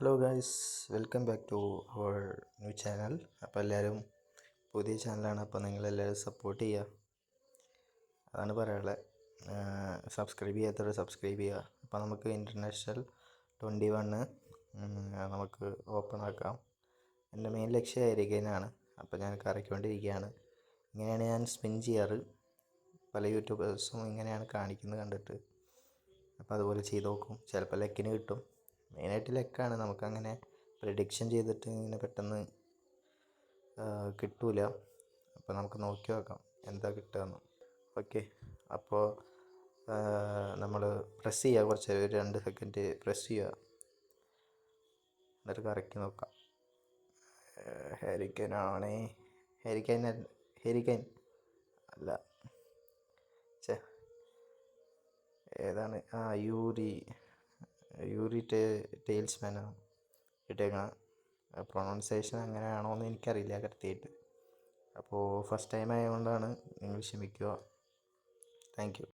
Hello guys, welcome back to our new channel. അപ്പോൾ എല്ലാവരും പുതിയ ചാനലാണ്, അപ്പോൾ നിങ്ങളെല്ലാവരും സപ്പോർട്ട് ചെയ്യുക, അതാണ് പറയാനുള്ളത്. സബ്സ്ക്രൈബ് ചെയ്യാത്തവർ സബ്സ്ക്രൈബ് ചെയ്യുക. അപ്പോൾ നമുക്ക് ഇൻ്റർനാഷണൽ 21 നമുക്ക് ഓപ്പൺ ആക്കാം. എൻ്റെ മെയിൻ ലക്ഷ്യം ആയിരിക്കാനാണ്. അപ്പോൾ ഞാൻ കറക്കിക്കൊണ്ടിരിക്കുകയാണ്. ഇങ്ങനെയാണ് ഞാൻ സ്പിൻ ചെയ്യാറ്. പല യൂട്യൂബേഴ്സും ഇങ്ങനെയാണ് കാണിക്കുന്നത് കണ്ടിട്ട്. അപ്പോൾ അതുപോലെ ചെയ്ത് നോക്കും. ചിലപ്പോൾ ലക്കിന് കിട്ടും. മെയിനായിട്ട് ലക്കാണ്. നമുക്കങ്ങനെ പ്രെഡിക്ഷൻ ചെയ്തിട്ട് ഇങ്ങനെ പെട്ടെന്ന് കിട്ടൂല. അപ്പോൾ നമുക്ക് നോക്കി നോക്കാം എന്താ കിട്ടുകയെന്ന്. ഓക്കെ, അപ്പോൾ നമ്മൾ പ്രസ് ചെയ്യുക. കുറച്ച് ഒരു 2 സെക്കൻഡ് പ്രസ് ചെയ്യുക, എന്നിട്ട് കറക്കി നോക്കാം. ഹാരിക്കെയിൻ ആണേ. ഹാരിക്കെയിൻ അല്ല, ഏതാണ്? യൂറി ടെയിൽസ്മാനാണ് ഇട്ടേക്കണം. പ്രൊണൗൺസിയേഷൻ അങ്ങനെയാണോ എന്ന് എനിക്കറിയില്ല കറക്റ്റായിട്ട്. അപ്പോൾ ഫസ്റ്റ് ടൈം ആയതുകൊണ്ടാണ്, നിങ്ങൾ ക്ഷമിക്കുക. Thank you.